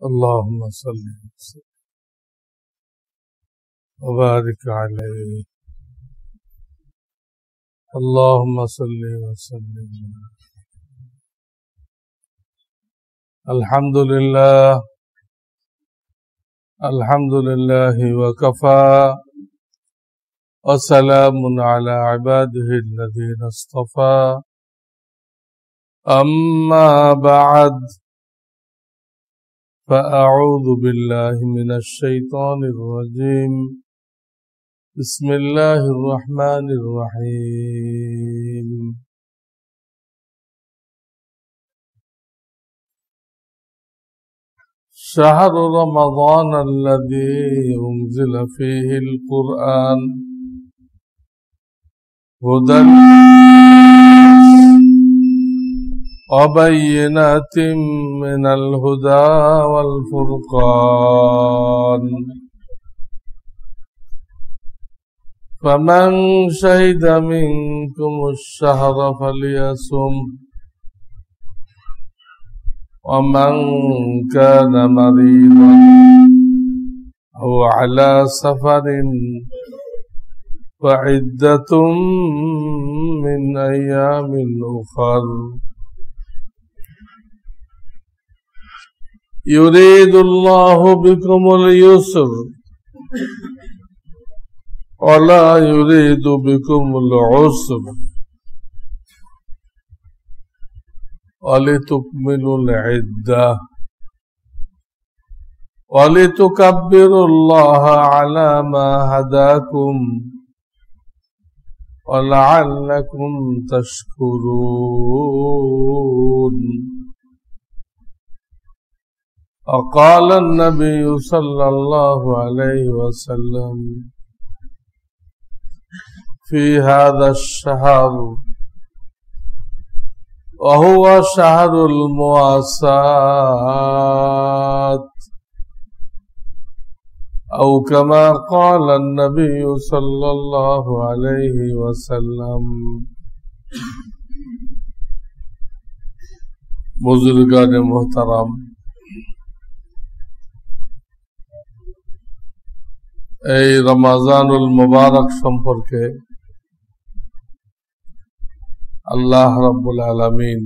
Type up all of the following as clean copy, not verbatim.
اللهم صل وبارك عليه اللهم صل وسلم الحمد لله وكفى وسلام على عباده الذين اصطفى أما بعد فأعوذ بالله من الشيطان الرجيم بسم الله الرحمن الرحيم شهر رمضان الذي أنزل فيه القرآن هدى وبينات من الهدى والفرقان فمن شهد منكم الشهر فليصم ومن كان مريضا أو على سفر فعدة من أيام أخر يريد الله بكم اليسر ولا يريد بكم العسر ولتكملوا العدة ولتكبروا الله على ما هداكم ولعلكم تشكرون وقال النبي صلى الله عليه وسلم في هذا الشهر وهو شهر المواساة أو كما قال النبي صلى الله عليه وسلم बुजुर्गान मोहतरम এই রমজানুল মুবারক সম্পর্কে আল্লাহ রাব্বুল আলামিন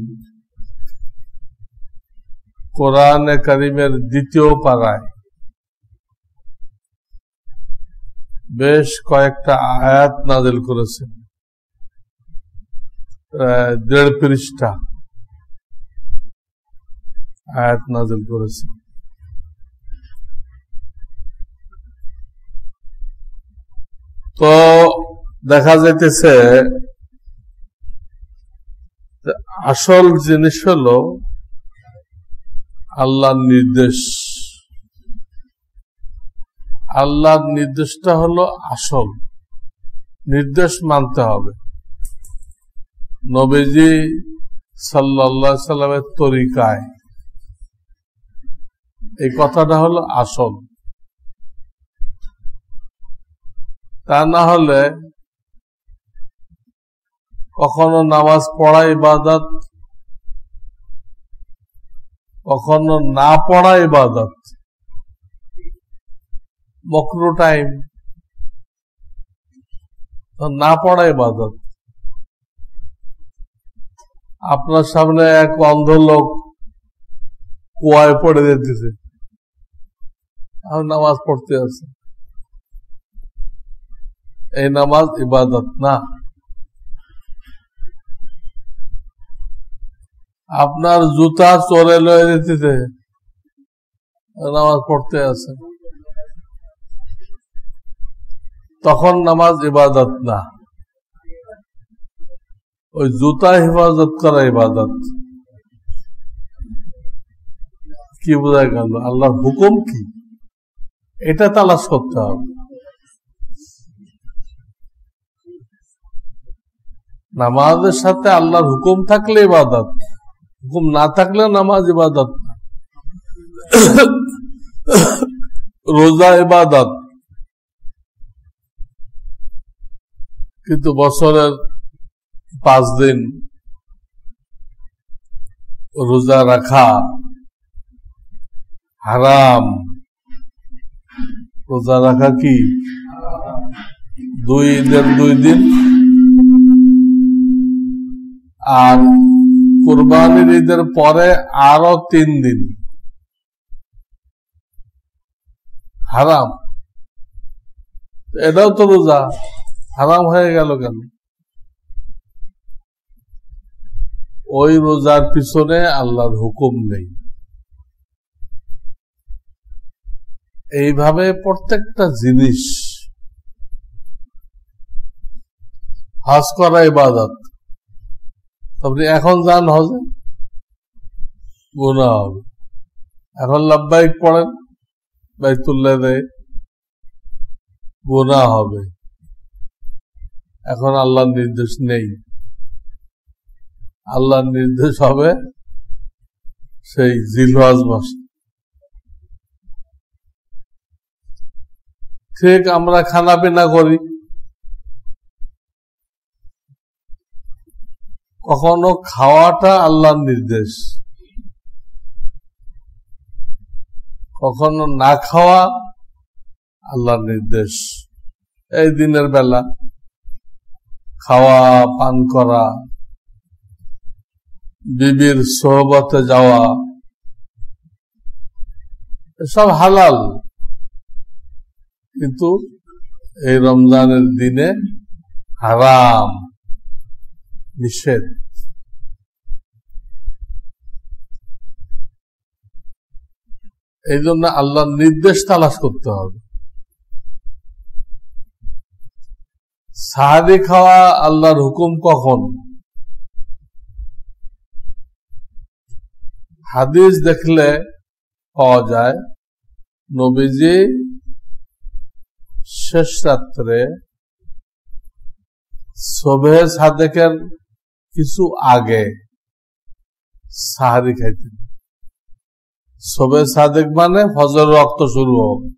কোরআনে কারীমের দ্বিতীয় পারায় বেশ কয়েকটা আয়াত নাযিল করেছেন 1.5 পৃষ্ঠা আয়াত নাযিল করেছেন তো দেখা যাইতেছে আসল জিনিস হলো আল্লাহর নির্দেশ আল্লাহর নির্দেশটা হলো আসল নির্দেশ মানতে হবে নবীজি সাল্লাল্লাহু আলাইহি সাল্লামের তরিকায় এই কথাটা হলো আসল তা না হলে কখনো নামাজ পড়া ইবাদত কখনো না পড়া ইবাদত মকরু টাইম না পড়া ইবাদত আপনার সামনে এক অন্ধ লোক কুয়ায় পড়ে যেতেছে আর নামাজ পড়তে আছে এই নামাজ ইবাদত না আপনার জুতা চোরে লয়ে যেতেছে নামাজ পড়তে আছে তখন নামাজ ইবাদত না ওই জুতা হেফাজত করা ইবাদত কি বোঝা গেল আল্লাহর হুকুম কি এটা তালাশ করতে হবে নামাজের সাথে আল্লাহর হুকুম থাকলে ইবাদত হুকুম না থাকলে নামাজ ইবাদত রোজা ইবাদত কিন্তু বছরের 5 দিন রোজা রাখা হারাম। রোজা রাখা কি? 2 ঈদের 2 দিন আর কুরবানির ঈদের পরে আরো 3 দিন হারাম। এটাও তো রোজা, হারাম হয়ে গেল কেন? ওই রোজার পিছনে আল্লাহর হুকুম নেই। এইভাবে প্রত্যেকটা জিনিস, হজ করা ইবাদত, আপনি এখন যান হজে, গুনাহ হবে। এখন লাব্বাইক পড়েন, বাইতুল্লাহ দেয়, গুনাহ হবে। এখন আল্লাহর নির্দেশ নেই, আল্লাহর নির্দেশ হবে সেই জিলহজ মাসে। ঠিক আমরা খানা পিনা করি, কখনো খাওয়াটা আল্লাহর নির্দেশ, কখনো না খাওয়া আল্লাহর নির্দেশ। এই দিনের বেলা খাওয়া পান করা, বিবির সোহবতে যাওয়া, এসব হালাল, কিন্তু এই রমজানের দিনে হারাম, নিষেধ। এই জন্য আল্লাহর নির্দেশ তালাশ করতে হবে। সাহারি খাওয়া আল্লাহর হুকুম কখন? হাদিস দেখলে পাওয়া যায়, নবীজি শেষ রাত্রে সুবহে সাদেকের কিছু আগে সাহারি খাইতেন। সুবহে সাদেক মানে ফজর রক্ত শুরু হবে,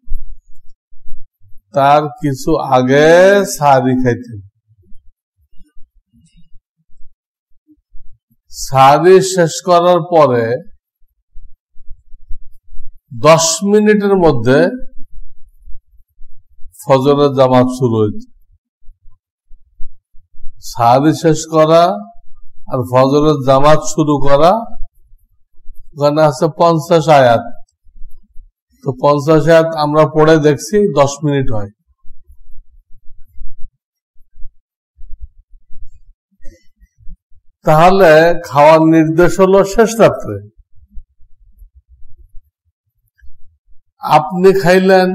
তার কিছু আগে সাহারি খাইতেন। সাহারি শেষ করার পরে 10 মিনিটের মধ্যে ফজরের জামাত শুরু হয়েছে। সাহারি শেষ করা আর ফজরের জামাত শুরু করা, ওখানে আছে 50 আয়াত। তো 50 আয়াত আমরা পড়ে দেখছি 10 মিনিট হয়। তাহলে খাওয়ার নির্দেশ হলো শেষ রাত্রে। আপনি খাইলেন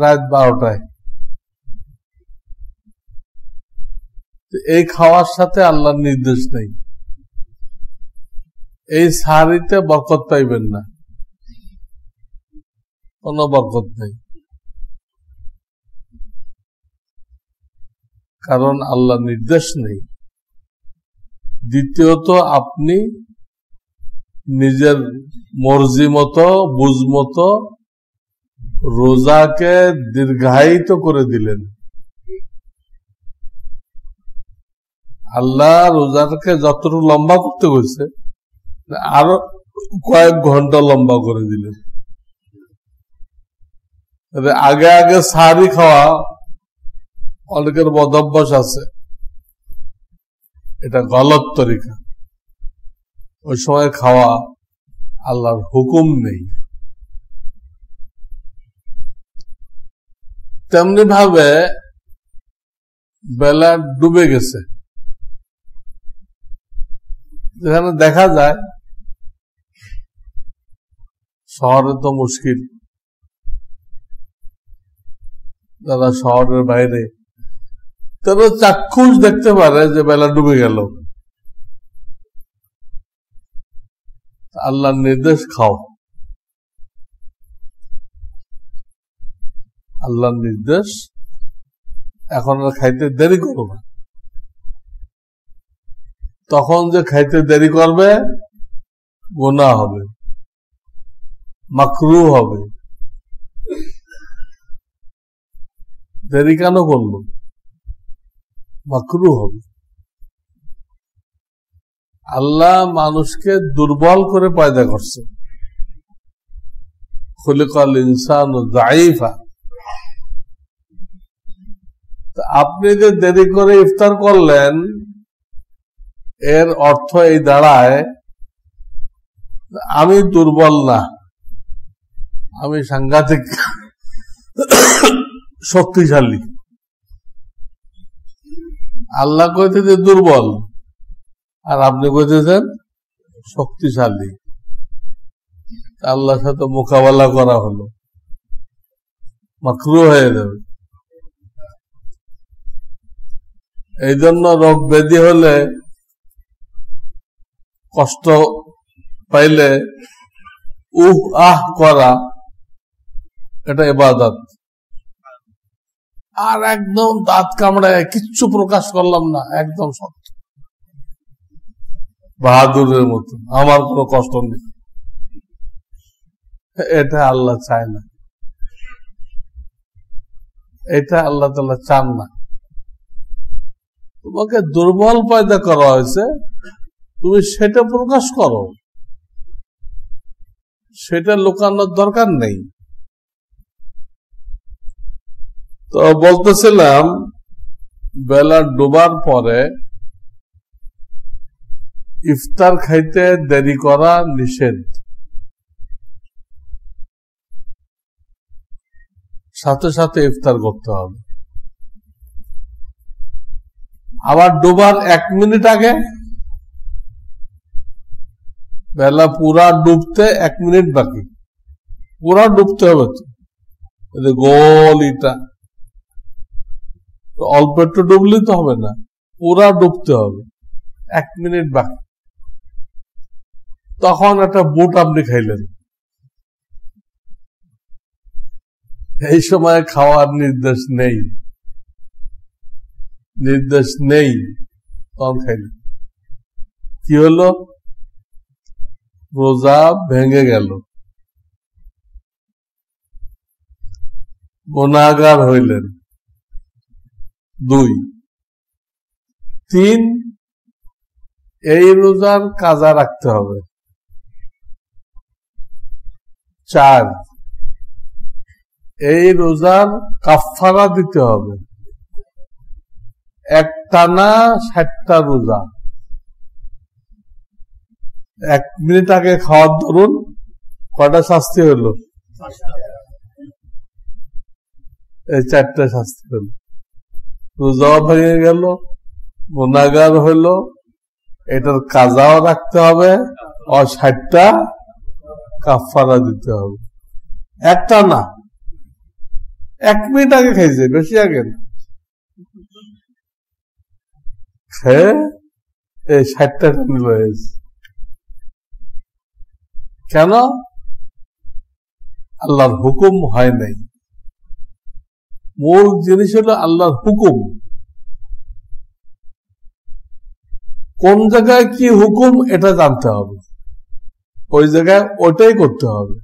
রাত 12টায়, এই খাওয়ার সাথে আল্লাহর নির্দেশ নেই। এই সাহারিতে বরকত পাইবেন না, কোনো বরকত নেই, কারণ আল্লাহর নির্দেশ নেই। দ্বিতীয়ত, আপনি নিজের মর্জি মতো, বুঝ মতো রোজাকে দীর্ঘায়িত করে দিলেন। আল্লাহ রোজাকে যতটুকু লম্বা করতে হয়েছে আরো কয়েক ঘন্টা লম্বা করে দিলেন। আগে আগে সাহারি খাওয়া অনেকের বদভ্যাস আছে, এটা গলত তরিকা। ওই সময় খাওয়া আল্লাহর হুকুম নেই। তেমনি ভাবে বেলা ডুবে গেছে, যেখানে দেখা যায়, শহরে তো মুশকিল, যারা শহরের বাইরে তারা চাক্ষুষ দেখতে পারে যে বেলা ডুবে গেল। আল্লাহর নির্দেশ খাও, আল্লাহর নির্দেশ। এখন আর খাইতে দেরি করো না, তখন যে খাইতে দেরি করবে গুনাহ হবে, মাকরুহ হবে। দেরি কেন করলো? মাকরুহ হবে। আল্লাহ মানুষকে দুর্বল করে পয়দা করছে, খুলিকাল ইনসানু যায়ীফা। আপনি যে দেরি করে ইফতার করলেন এর অর্থ এই দাঁড়ায় আমি দুর্বল না, আমি সাংঘাতিক শক্তিশালী। আল্লাহ কইতেছে দুর্বল আর আপনি কইতেছেন শক্তিশালী। আল্লাহর সাথে মোকাবেলা করা হলো, মাকরু হয়ে যাবে। এই জন্য রোগ ব্যাধি হলে, কষ্ট পাইলে আহ করা এটা ইবাদত। আর একদম দাঁত কামড়ায় কিচ্ছু প্রকাশ করলাম না, একদম শক্ত বাহাদুরের মতো, আমার কোনো কষ্ট নেই, এটা আল্লাহ চায় না, এটা আল্লাহ তাআলা চান না। তোমাকে দুর্বল পয়দা করা হয়েছে, তুমি সেটা প্রকাশ করো, সেটা লুকানোর দরকার নেই। তো বলতেছিলাম বেলা ডোবার পরে ইফতার খাইতে দেরি করা নিষেধ, সাথে সাথে ইফতার করতে হবে। আবার ডোবার 1 মিনিট আগে, বেলা পুরা ডুবতে 1 মিনিট বাকি, পুরা ডুবতে হবে তো গোল ইটা, অল্প একটু ডুবলে তো হবে না, পুরা ডুবতে হবে, 1 মিনিট বাকি। তখন একটা বুট আপনি খাইলেন, এই সময় খাওয়ার নির্দেশ নেই, তখন খাইলেন, কি হলো? রোজা ভেঙে গেল, গুনাহগার হইলেন। 2, 3 এই রোজার কাজা রাখতে হবে। 4 এই রোজার কাফারা দিতে হবে। একটানা 60টা রোজা, 1 মিনিট আগে খাওয়ার ধরুন কয়টা শাস্তি হলো? এই 4টা শাস্তি হলো। রোজাও ভেঙে গেল, গুনাহগার হইল, এটার কাজাও রাখতে হবে, আর 60টা কাফারা দিতে হবে। একটা না, 1 মিনিট আগে খাইছে, বেশি আগে না, খেয়ে এই 60টা মিল হয়েছে। কেন? আল্লাহর হুকুম হয় নাই। মূল জিনিস হলো আল্লাহর হুকুম, কোন জায়গায় কি হুকুম এটা জানতে হবে, ওই জায়গায় ওটাই করতে হবে।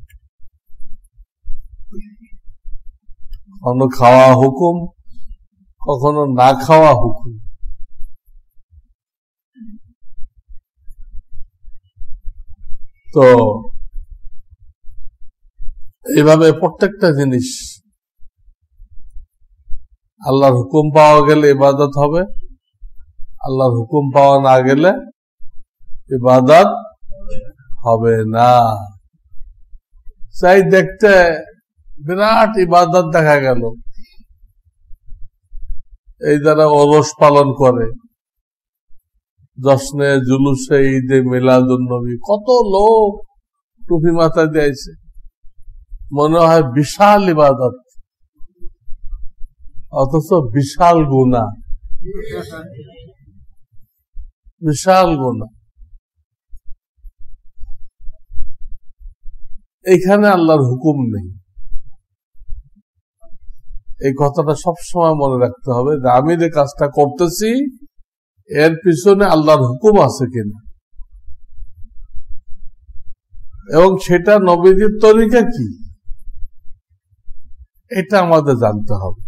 কখনো খাওয়া হুকুম, কখনো না খাওয়া হুকুম। তো এইভাবে প্রত্যেকটা জিনিস আল্লাহর হুকুম পাওয়া গেলে ইবাদত হবে, আল্লাহর হুকুম পাওয়া না গেলে ইবাদত হবে না। চাই দেখতে বিরাট ইবাদত দেখা গেল, এই যারা ওরস পালন করে, জশ্নে জুলুসে ঈদে মিলাদুন্নবী, কত লোক টুপি মাথা দিয়েছে, মনে হয় বিশাল ইবাদত, অথচ বিশাল গুনাহ, বিশাল গুনাহ। এখানে আল্লাহর হুকুম নেই, এই কথাটা সবসময় মনে রাখতে হবে যে আমি যে কাজটা করতেছি এর পিছনে আল্লাহর হুকুম আছে কিনা, এবং সেটা নবীজির তরিকা কি, এটা আমাদের জানতে হবে।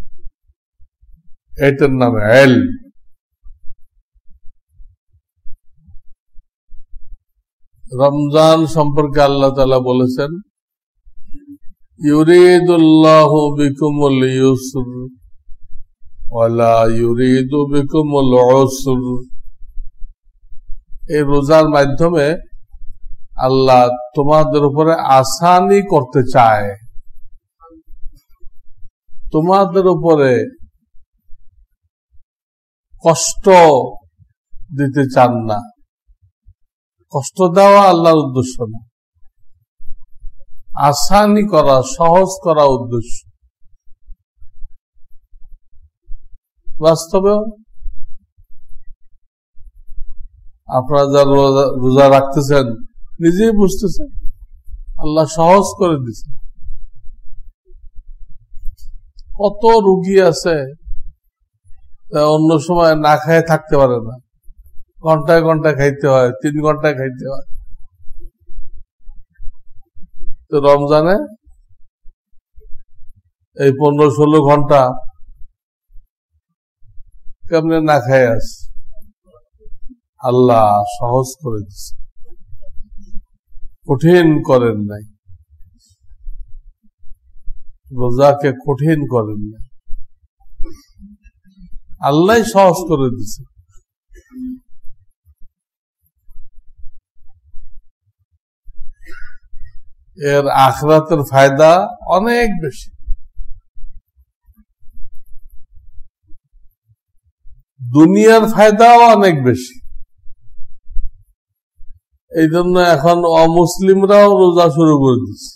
এটার নাম ইলম। রমজান সম্পর্কে আল্লাহ তাআলা বলেছেন ইউরিদুল্লাহু বিকুমুল ইউসর ওয়ালা ইউরিদু বিকুমুল উসর। এই রোজার মাধ্যমে আল্লাহ তোমাদের উপরে আসানি করতে চায়, তোমাদের উপরে কষ্ট দিতে চান না। কষ্ট দেওয়া আল্লাহর উদ্দেশ্য না, আসানি করা, সহজ করা উদ্দেশ্য। বাস্তবে আপনারা যারা রোজা রাখতেছেন নিজেই বুঝতেছেন আল্লাহ সহজ করে দিচ্ছেন। কত রোগী আছে অন্য সময় না খেয়ে থাকতে পারে না, ঘন্টায় ঘন্টায় খাইতে হয়, 3 ঘন্টায় খাইতে হয়। তো রমজানে এই 15-16 ঘন্টা কেমনে না খাই আস, আল্লাহ সহজ করে দিচ্ছে, কঠিন করেন নাই, রোজাকে কঠিন করেন নাই, আল্লাহ সহজ করে দিচ্ছে। এর আখিরাতের ফায়দা অনেক বেশি, দুনিয়ার ফায়দাও অনেক বেশি। এই জন্য এখন অমুসলিমরাও রোজা শুরু করে দিচ্ছে।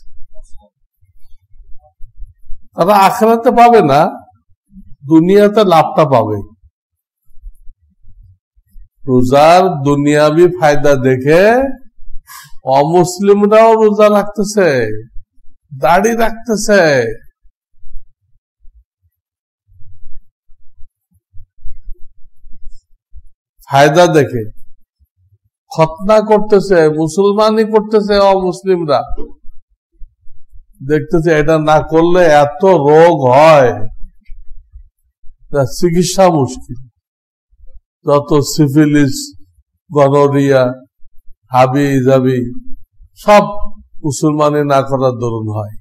তারা আখিরাতে পাবে না, দুনিয়াতে লাভটা পাবে। রোজার দুনিয়াবি ফায়দা দেখে অমুসলিমরাও রোজা রাখতেছে, দাড়ি রাখতেছে। ফায়দা দেখে খতনা করতেছে, মুসলমানই করতেছে অমুসলিমরা। দেখতেছে এটা না করলে এত রোগ হয়, চিকিৎসা মুশকিল। যত সিফিলিস, গনোরিয়া, হাবি জাবি সব মুসলমানে না করার দরুন হয়।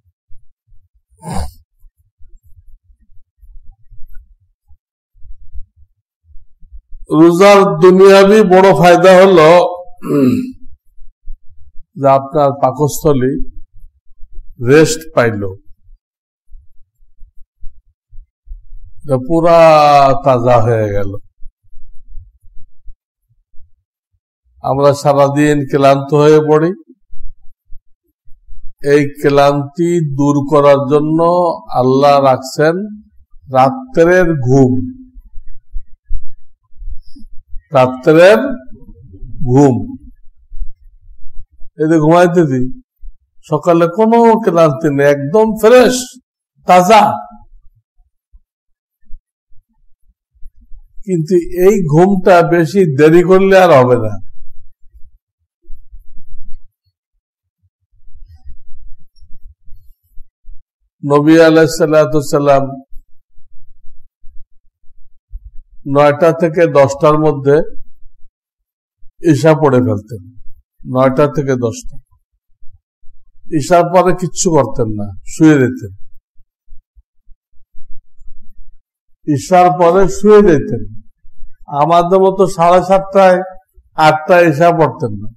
রোজার দুনিয়াবি বড় ফায়দা হলো যে আপনার পাকস্থলী রেস্ট পাইল, পুরা তাজা হয়ে গেল। আমরা সারাদিন ক্লান্ত হয়ে পড়ি, এই ক্লান্তি দূর করার জন্য আল্লাহ রাখছেন রাত্রের ঘুম। রাত্রের ঘুম এতে ঘুমাইতে দিই, সকালে কোনো ক্লান্তি নেই, একদম ফ্রেশ তাজা। কিন্তু এই ঘুমটা বেশি দেরি করলে আর হবে না। নবী আলাইহিসসালাম 9টা থেকে 10টার মধ্যে ঈশা পড়ে ফেলতেন। 9টা থেকে 10টা, ঈশার পরে কিচ্ছু করতেন না, শুয়ে যেতেন। ঈশার পরে শুয়ে যেতেন। আমাদের মতো 7:30টায় 8টায় ঈশা পড়তেন না,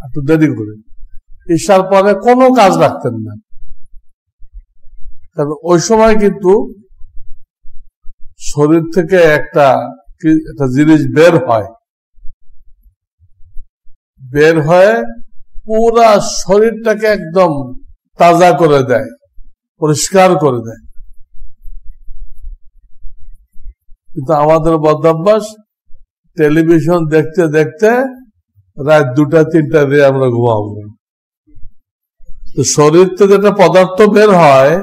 একটু দেরি করে। ঈশার পরে কোনো কাজ রাখতেন না, কারণ ওই সময় কিন্তু শরীর থেকে একটা জিনিস বের হয়ে পুরা শরীরটাকে একদম তাজা করে দেয়, পরিষ্কার করে দেয়। কিন্তু আমাদের বদভ্যাস, টেলিভিশন দেখতে দেখতে রাত 2টা-3টা দিয়ে আমরা ঘুমাবো। তো শরীর থেকে যেটা পদার্থ বের হয়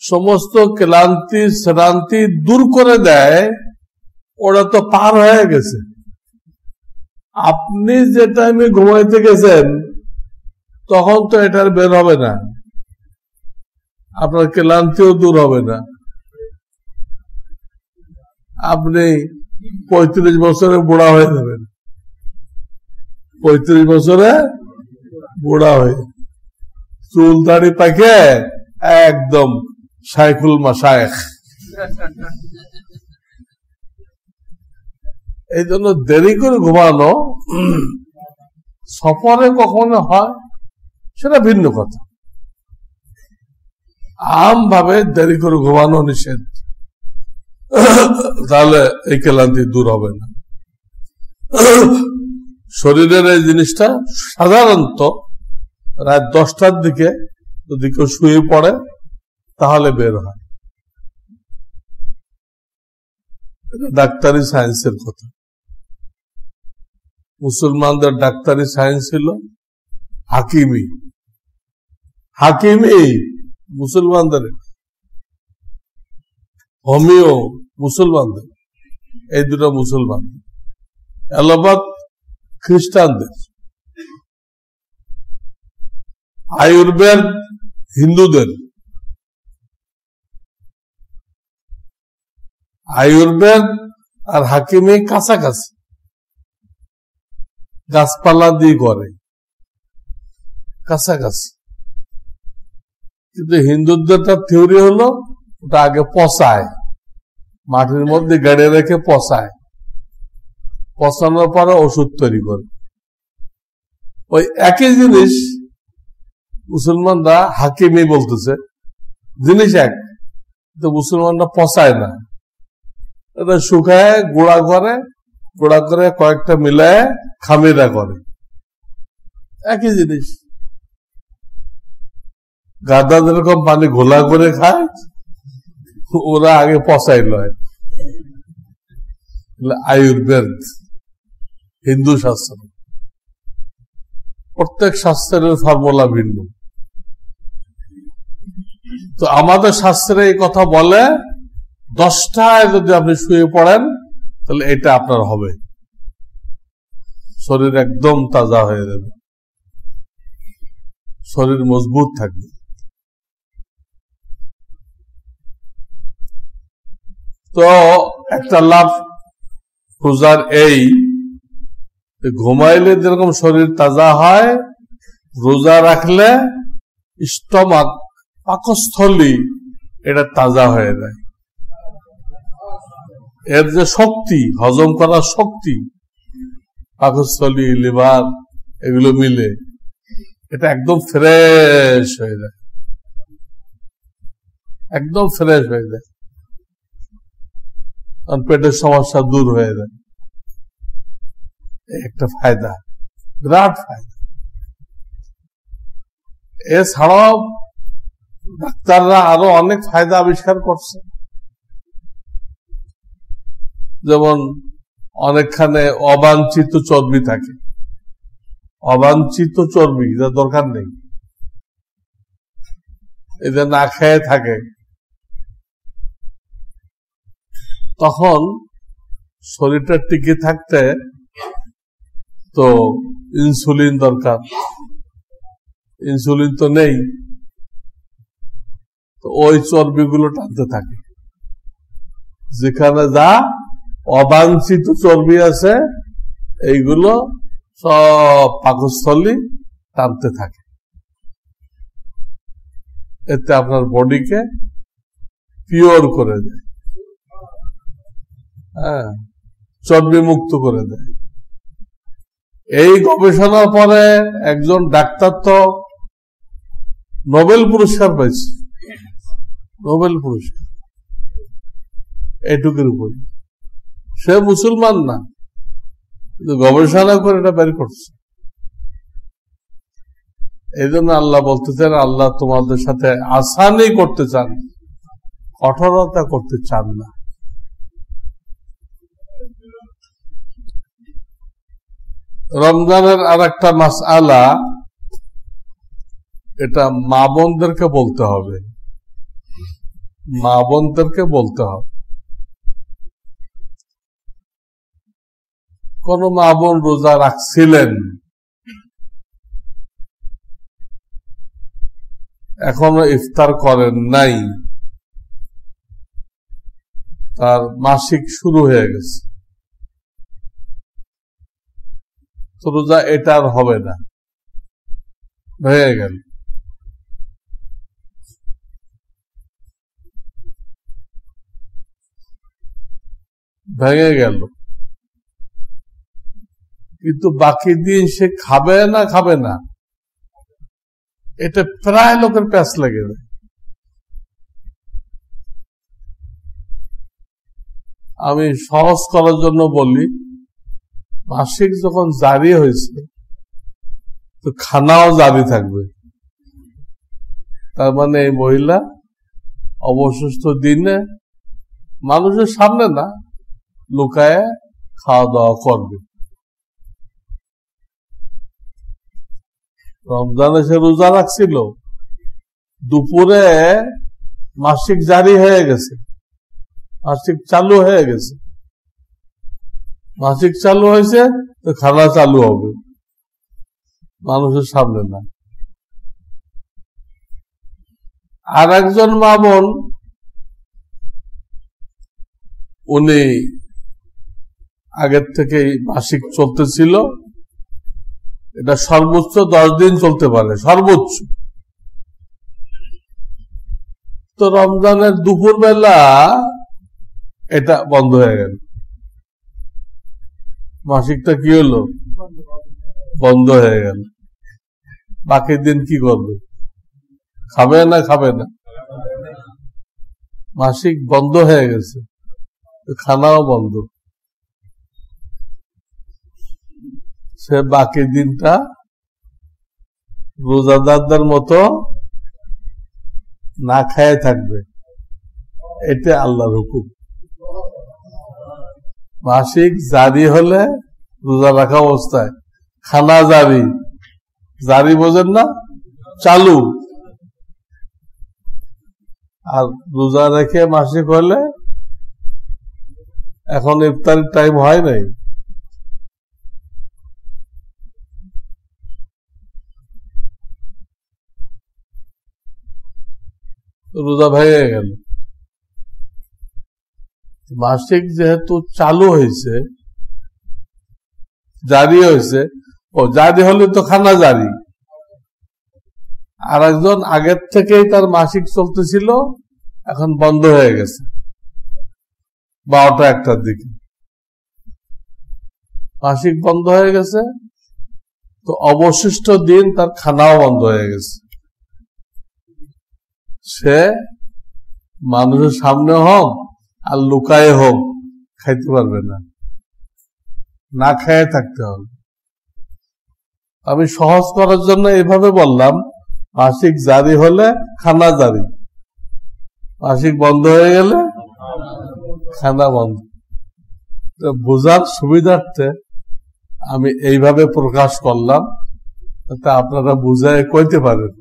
সমস্ত ক্লান্তি শ্রান্তি দূর করে দেয়, ওরা তো পার হয়ে গেছে। আপনি যে টাইমে ঘুমাইতে গেছেন তখন তো এটার বের হবে না, আপনার ক্লান্তিও দূর হবে না। আপনি 35 বছরে বুড়া হয়ে যাবেন, 35 বছরে বুড়া হয়ে, চুল দাড়ি পাকে একদম শাইখুল মাশায়েখ। এই জন্য দেরি করে ঘুমানো সফরে কখনো হয় সেটা ভিন্ন কথা, আমভাবে দেরি করে ঘুমানো নিষেধ, তাহলে এই ক্লান্তি দূর হবে না। শরীরের এই জিনিসটা সাধারণত রাত 10টার দিকে যদি কেউ শুয়ে পড়ে তাহলে বের হয়, এটা ডাক্তারি সায়েন্সের কথা। মুসলমানদের ডাক্তারি সায়েন্স ছিল হাকিমি, হাকিমি মুসলমানদের, হোমিও মুসলমানদের, এই দুটো মুসলমানদের, এলোপ্যাথ খ্রিস্টানদের, আয়ুর্বেদ হিন্দুদের। আয়ুর্বেদ আর হাকিমি কাছাকাছি, গাছপালা দিয়ে করে কাছাকাছি, কিন্তু হিন্দুদেরটা থিওরি হলো ওটা আগে পচায়, মাটির মধ্যে গাড়ি রেখে পচায়, পচানোর পরে ওষুধ তৈরি করে। ওই একই জিনিস মুসলমানরা হাকিমি বলতেছে, জিনিস এক, তো মুসলমানরা পচায় না, এটা শুকায় গুঁড়া করে কয়েকটা মিলায় খামিরা করে, একই জিনিস। গাদা যেরকম পানি ঘোলা করে খায়, ওরা আগে পচাই লয়। আয়ুর্বেদ হিন্দু শাস্ত্র, প্রত্যেক শাস্ত্রের ফর্মুলা ভিন্ন। তো আমাদের শাস্ত্রে এই কথা বলে 10টায় যদি আপনি শুয়ে পড়েন তাহলে এটা আপনার হবে, শরীর একদম তাজা হয়ে যাবে, শরীর মজবুত থাকবে। তো একটা লাভ রোজার এই ঘুমাইলে যেরকম শরীর তাজা হয়, রোজা রাখলে স্টমাক, পাকস্থলী, এটা তাজা হয়ে যায়। এর যে শক্তি, হজম করার শক্তি, পাকস্থলী, লিভার এগুলো মিলে এটা একদম ফ্রেশ হয়ে যায়, একদম ফ্রেশ হয়ে যায়, পেটের সমস্যা দূর হয়ে যায়। একটা ফায়দা, বিরাট ফায়দা। এছাড়াও ডাক্তাররা আরো অনেক ফায়দা আবিষ্কার করছে, যেমন অনেকখানে অবাঞ্ছিত চর্বি থাকে, অবাঞ্ছিত চর্বি যা দরকার নেই, এদের না খেয়ে থাকে, তখন শরীরটা টিকে থাকতে তো ইনসুলিন দরকার, ইনসুলিন তো নেই, তো ওই চর্বিগুলো টানতে থাকে। যেখানে যা অবাঞ্ছিত চর্বি আছে এইগুলো সব পাকস্থলী টানতে থাকে, এতে আপনার বডিকে পিওর করে দেয়, হ্যাঁ, চর্বি মুক্ত করে দেয়। এই গবেষণার পরে একজন ডাক্তার তো নোবেল পুরস্কার পেয়েছে, নোবেল পুরস্কার এটুকুর উপর। সে মুসলমান না, কিন্তু গবেষণা করে এটা বের করছে। এই জন্য আল্লাহ বলতেছেন, আল্লাহ তোমাদের সাথে আসানি করতে চান, কঠোরতা করতে চান না। রমজানের আর একটা মাসআলা, এটা মা বোনদেরকে বলতে হবে, মা বোনদেরকে বলতে হবে। কোন মা বোন রোজা রাখছিলেন, এখনো ইফতার করেন নাই, তার মাসিক শুরু হয়ে গেছে, তো রোজা এটা আর হবে না, হয়ে গেল। ভেঙে গেল, কিন্তু বাকি দিন সে খাবে না এটা প্রায় লোকের প্যাঁচ লেগে যায়। আমি সহজ করার জন্য বলি, মাসিক যখন জারি হয়েছে তো খানাও জারি থাকবে। তার মানে এই মহিলা অবশিষ্ট দিনে মানুষের সামনে না, লুকায় খাওয়া দাওয়া করবে। রমজানে সে রোজা রাখছিল, দুপুরে মাসিক জারি হয়ে গেছে, মাসিক চালু হয়ে গেছে, মাসিক চালু হয়েছে তো খানা চালু হবে, মানুষের সামনে না। আর একজন মা বোন, উনি আগের থেকেই মাসিক চলতেছিল, এটা সর্বোচ্চ 10 দিন চলতে পারে, সর্বোচ্চ। তো রমজানের দুপুর বেলা এটা বন্ধ হয়ে গেল, মাসিকটা কি হলো, বন্ধ হয়ে গেল। বাকি দিন কি করবে, খাবে না? মাসিক বন্ধ হয়ে গেছে, খানাও বন্ধ। সে বাকি দিনটা রোজাদারদের মতো না খায় থাকবে, এটা আল্লাহর হুকুম। মাসিক জারি হলে রোজা রাখা অবস্থায় খানা জারি বোঝেন না, চালু। আর রোজা রেখে মাসিক হলে এখন ইফতারের টাইম হয় নাই, রোজা ভেঙে গেল। মাসিক যেহেতু চালু হয়েছে, জারি হয়েছে, জারি হলে তো খানা জারি। আর একজন আগের থেকেই তার মাসিক চলতেছিল, এখন বন্ধ হয়ে গেছে 12টা-1টার দিকে, মাসিক বন্ধ হয়ে গেছে, তো অবশিষ্ট দিন তার খানাও বন্ধ হয়ে গেছে। সে মানুষের সামনে হোক আর লুকায়ে হোক খাইতে পারবে না খেয়ে থাকতে হবে। আমি সহজ করার জন্য এইভাবে বললাম, মাসিক জারি হলে খানা জারি, মাসিক বন্ধ হয়ে গেলে খানা বন্ধ। বোঝার সুবিধার্থে আমি এইভাবে প্রকাশ করলাম, তা আপনারা বুঝায় কইতে পারেন।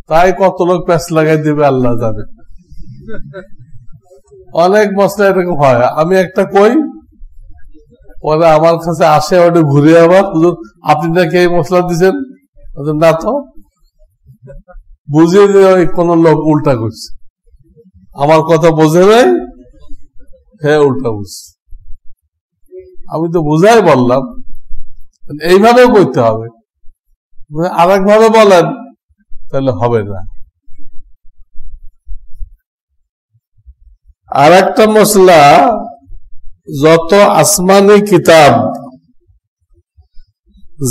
তাই কত লোক প্যাঁচ লাগাই দেবে আল্লাহ জানে। অনেক মশলা এরকম হয়, আমি একটা কই, পরে আমার কাছে আসে, ওটা ঘুরে আবার, আপনি নাকি এই মশলা দিচ্ছেন, না তো, বুঝিয়ে দিয়ে কোন লোক উল্টা করছে, আমার কথা বোঝে নাই, হ্যাঁ উল্টা বুঝছে। আমি তো বুঝাই বললাম, এইভাবে করতে হবে, আর একভাবে বলেন তাহলে হবে না। আর একটা মশলা, যত আসমানি কিতাব,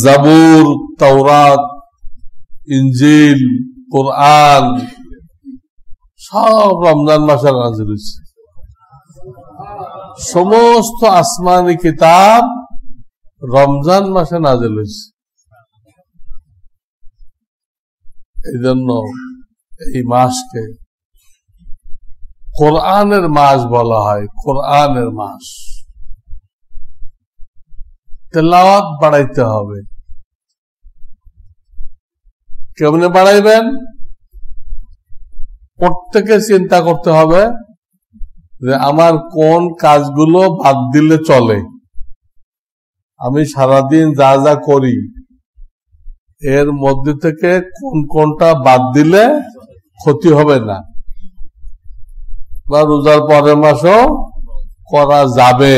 জাবুর, তাওরাত, ইনজিল, কোরআন, সব রমজান মাসে নাযিল হয়েছে। সমস্ত আসমানি কিতাব রমজান মাসে নাযিল হয়েছে। এই জন্য এই মাসকে কোরআনের মাস বলা হয়, কোরআনের মাস। তেলাওয়াত বাড়াইতে হবে। কেমনে বাড়াইবেন? প্রত্যেকে চিন্তা করতে হবে যে আমার কোন কাজগুলো বাদ দিলে চলে, আমি সারাদিন যা যা করি এর মধ্যে থেকে কোনটা বাদ দিলে ক্ষতি হবে না, বা রোজার পরের মাসও করা যাবে।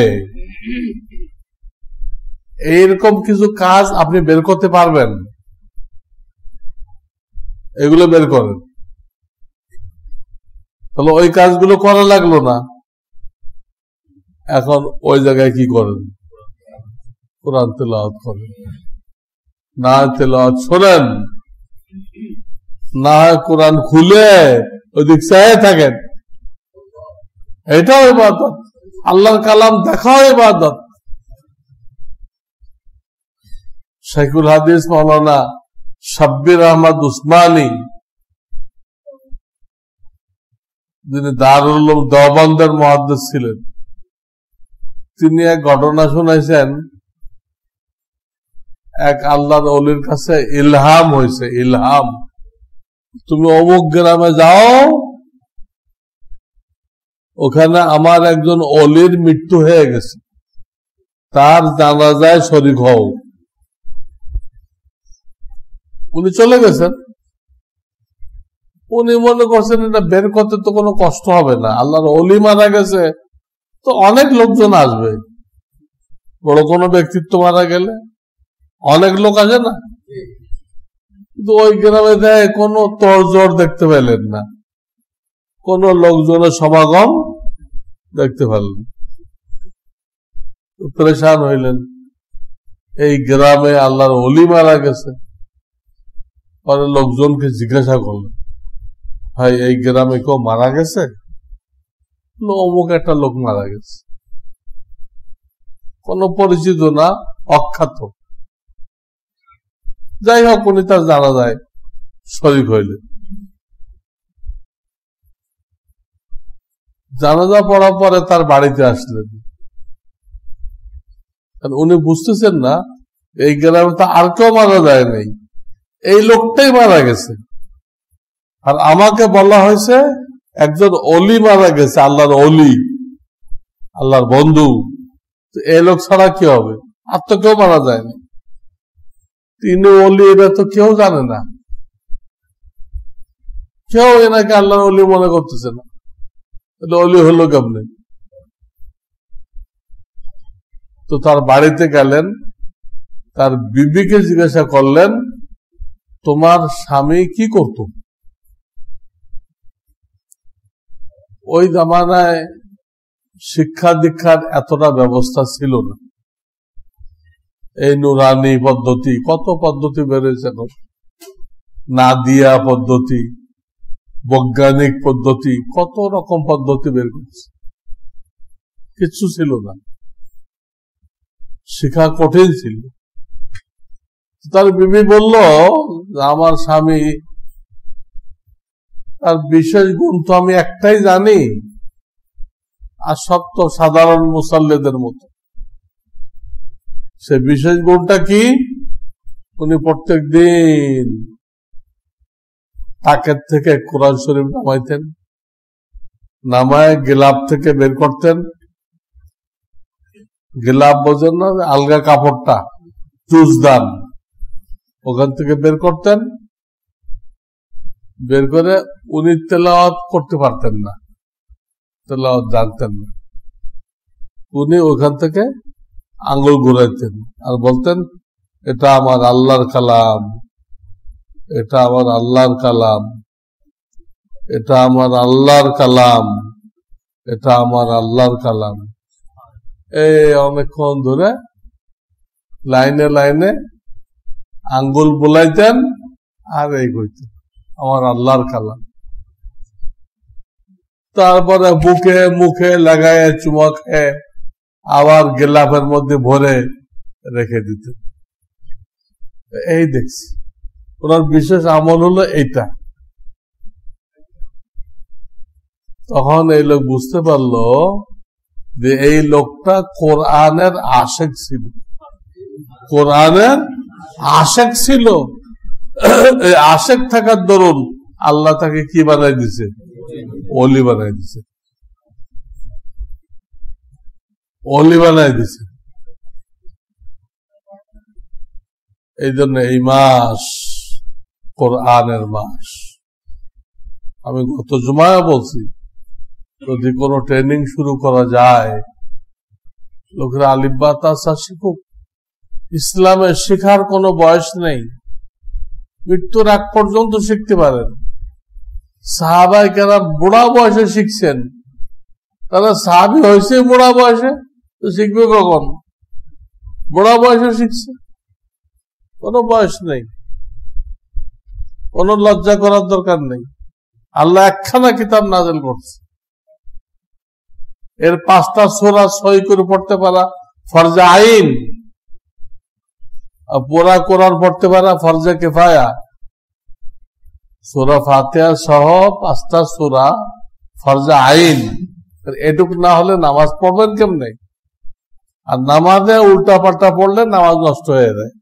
এইরকম কিছু কাজ আপনি বের করতে পারবেন, এগুলো বের করেন, তাহলে ওই কাজগুলো করা লাগলো না। এখন ওই জায়গায় কি করেন? কোরআন তেলাওয়াত করেন, না তেলাওয়াত শোনেন, না কোরআন খুলে ওইদিক চায়ে থাকেন। এটাও ইবাদত, আল্লাহর কালাম দেখাও ইবাদত। শাইখুল হাদিস মাওলানা শাব্বির আহমদ উসমানী, যিনি দারুল উলুম দেওবন্দের মুহাদ্দিস ছিলেন, তিনি এক ঘটনা শুনাইছেন। এক আল্লাহর ওলির কাছে ইলহাম হয়েছে, ইলহাম, তুমি অমুক গ্রামে যাও, ওখানে আমার একজন ওলির মৃত্যু হয়ে গেছে, তার জানাজায় শরীক হও। উনি চলে গেছেন। উনি মনে করছেন এটা বের করতে তো কোনো কষ্ট হবে না, আল্লাহর ওলি মারা গেছে তো অনেক লোকজন আসবে, বড় কোনো ব্যক্তিত্ব মারা গেলে অনেক লোক আসে না। কিন্তু ওই গ্রামে দেয় কোনো তোড়জোড় দেখতে পেলেন না, কোন লোকজনের সমাগম দেখতে পেলেন। পরেশান হইলেন, এই গ্রামে আল্লাহর ওলি মারা গেছে। পরে লোকজনকে জিজ্ঞাসা করলেন, ভাই এই গ্রামে কেউ মারা গেছে? অমুক একটা লোক মারা গেছে, কোন পরিচিত না, অখ্যাত। যাই হোক, উনি তার জানা যায় শরীক হইলেন। জানাজা পড়ার পরে তার বাড়িতে আসলেন। উনি বুঝতেছেন না এই গ্রামে তো আর কেউ মারা যায় নাই, এই লোকটাই মারা গেছে। আর আমাকে বলা হয়েছে একজন অলি মারা গেছে, আল্লাহর অলি, আল্লাহর বন্ধু। এই লোক ছাড়া কি হবে? আর তো কেউ মারা যায়নি। তিনি অলি, এটা তো কেউ জানে না, কেউ এনাকে আল্লাহর অলি মনে করতেছে না। অলি হলো কেমনে? তো তার বাড়িতে গেলেন, তার বিবিকে জিজ্ঞাসা করলেন, তোমার স্বামী কি করত? ওই জামানায় শিক্ষা দীক্ষার এতটা ব্যবস্থা ছিল না। এই নুরানি পদ্ধতি, কত পদ্ধতি বেড়েছে, নাদিয়া পদ্ধতি, বৈজ্ঞানিক পদ্ধতি, কত রকম পদ্ধতি বের করছে, কিচ্ছু ছিল না, শিক্ষা কঠিন ছিল। তার বিবি বলল, আমার স্বামী, তার বিশেষ গুণ তো আমি একটাই জানি, আর সব তো সাধারণ মুসাল্লিদের মতো। সে বিশেষ গুণটা কি? উনি প্রত্যেক দিন তাকের থেকে কোরআন শরীফ নামাইতেন, নামায় গিলাপ থেকে বের করতেন। গিলাপ বোঝেন না, আলগা কাপড়টা, চুজদান, ওখান থেকে বের করতেন। বের করে উনি তেলাওয়াত করতে পারতেন না, তেলাওয়াত জানতেন না। উনি ওখান থেকে আঙ্গুল ঘুরাইতেন আর বলতেন, এটা আমার আল্লাহর কালাম, এটা আমার আল্লাহর কালাম, এটা আমার আল্লাহর কালাম, এটা আমার আল্লাহর কালাম। এই অনেকক্ষণ ধরে লাইনে লাইনে আঙ্গুল বুলাইতেন আর এই কইতেন, আমার আল্লাহর কালাম। তারপরে বুকে মুখে লাগায় চুমা খেয়ে আবার গেলাফের মধ্যে ভরে রেখে দিতেন। এই দেখছি ওনার বিশেষ আমল হলো এইটা। তখন এই লোক বুঝতে পারলো যে এই লোকটা কোরআনের আশেক ছিল, কোরআনের আশেক ছিল। এই আশেক থাকার দরুন আল্লাহ তাকে কি বানাই দিছে? ওলি বানাই দিছে, ওলি বানাই দিছে। এই জন্য এই মাস কোরআনের মাস। আমি গত জুমায় বলছি, যদি কোনো ট্রেনিং শুরু করা যায়, লোকেরা আলিফ বা তাসা শিখুক। ইসলামে শেখার কোনো বয়স নেই, মৃত্যুর আগ পর্যন্ত শিখতে পারেন। সাহাবায়ে কেরাম বুড়া বয়সে শিখছেন, তারা সাহাবী হয়েছে বুড়া বয়সে, তো শিখবে কখন? বুড়া বয়সে শিখছে, কোনো বয়স নেই, কোনো লজ্জা করার দরকার নেই। আল্লাহ একখানা কিতাব নাযিল করছে, এর 5টা সূরা সহি করে পড়তে পারা ফরজে আইন, আর পুরা কোরআন পড়তে পারা ফরজে কিফায়া। সূরা ফাতিহা সহ 5টা সূরা ফরজে আইন, এটুক না হলে নামাজ পড়বেন কেমনে? আর নামাজে উল্টা পাল্টা পড়লে নামাজ নষ্ট হয়ে যায়,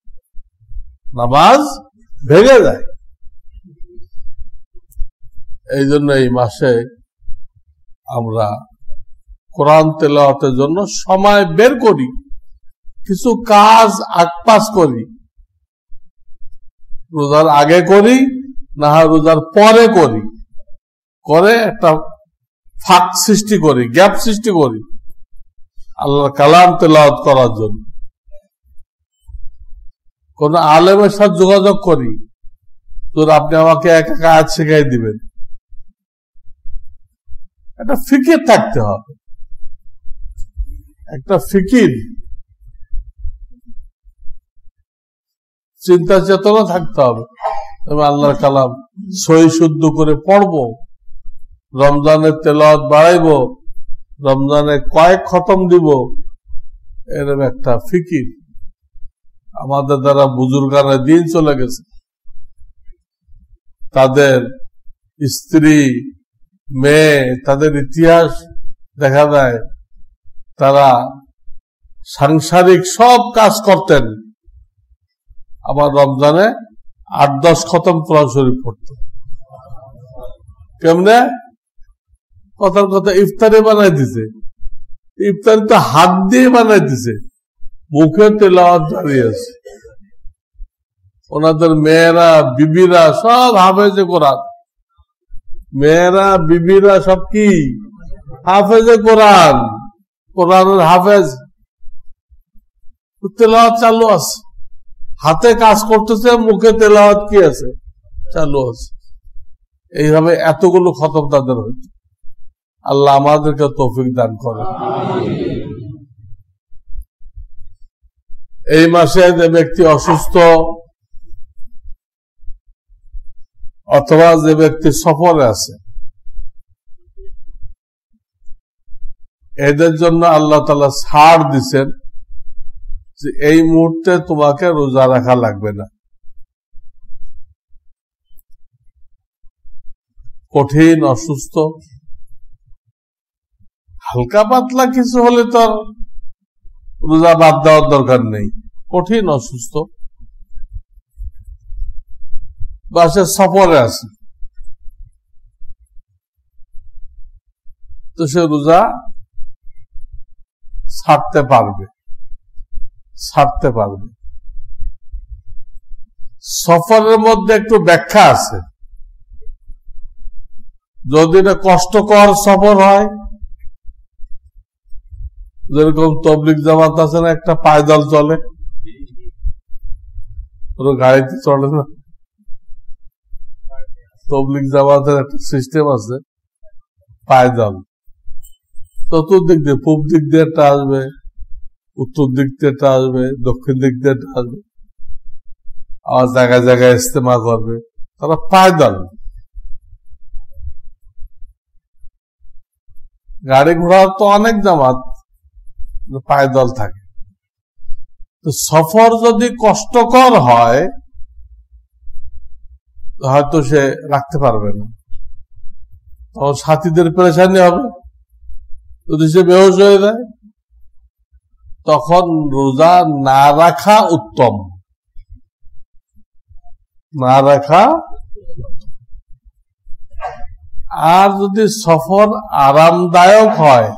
নামাজ ভেঙে যায়। এই জন্য এই মাসে আমরা কোরআন তেলাওয়াতের জন্য সময় বের করি, কিছু কাজ আগপাস করি, রোজার আগে করি না রোজার পরে করি, করে একটা ফাঁক সৃষ্টি করি, গ্যাপ সৃষ্টি করি আল্লাহর কালাম তেলাওয়াত করার জন্য। কোন আলেমের সাথে যোগাযোগ করি, তোর আপনি আমাকে এক এক আয়াত শিখাই দিবেন। একটা ফিকির থাকতে হবে, একটা ফিকির, চিন্তা চেতনা থাকতে হবে। আমি আল্লাহর কালাম সহি শুদ্ধ করে পড়বো, রমজানের তেলাওয়াত বাড়াইবো, রমজানে কয়েক খতম দিব, এরকম একটা ফিকির। আমাদের দ্বারা বুজুর্গানা দিন চলে গেছে, তাদের স্ত্রী মেয়ে, তাদের ইতিহাস দেখা যায়, তারা সাংসারিক সব কাজ করতেন, আবার রমজানে 8-10 খতম কোরআন শরীফ পড়তেন। কেমনে? কথার কথা ইফতারি বানাই দিছে, ইফতারি তো হাত দিয়ে বানাই দিছে, মুখে তেলাওয়াত দাঁড়িয়ে আছে। ওনাদের মেয়েরা বিবিরা সব হাফেজে কোরআন, মেয়েরা বিবিরা সব কি হাফেজে কোরআন, কোরআনের হাফেজ, তেলাওয়াত চালু আছে, হাতে কাজ করতেছে, মুখে তেলাওয়াত কি আছে চালু আছে। এইভাবে এতগুলো খতম তাদের হইত। আল্লাহ আমাদেরকে তৌফিক দান করে। এই মাসে যে ব্যক্তি অসুস্থ অথবা যে ব্যক্তি সফরে আছে, এদের জন্য আল্লাহ তাআলা ছাড় দিচ্ছেন যে এই মুহূর্তে তোমাকে রোজা রাখা লাগবে না। কঠিন অসুস্থ, হালকা পাতলা কিছু হলে তো আর রোজা বাদ দেওয়ার দরকার নেই। কঠিন অসুস্থ, বা সে সফরে আছে, তো সে রোজা ছাড়তে পারবে। সফরের মধ্যে একটু ব্যাখ্যা আছে। যদি এটা কষ্টকর সফর হয়, যেরকম তবলিগ জামাত আছে না, একটা পায়দল চলে, পুরো গাড়িতে চলে না, তবলিগ জামাতের একটা সিস্টেম আছে পায়দল। চতুর্দিক দিয়ে, পূব দিক দিয়ে একটা আসবে, উত্তর দিক দিয়ে একটা আসবে, দক্ষিণ দিক দিয়ে একটা আসবে, আবার জায়গায় জায়গায় ইস্তেমা করবে, তারা পায়দল। গাড়ি ঘোড়া তো অনেক জামাত পায়দল থাকে। তো সফর যদি কষ্টকর হয় হয়তো সে রাখতে পারবে না, তখন সাথীদের পেরেশানি হবে। যদি সে বেহুশ হয়ে যায়, তখন রোজা না রাখা উত্তম, না রাখা। আর যদি সফর আরামদায়ক হয়,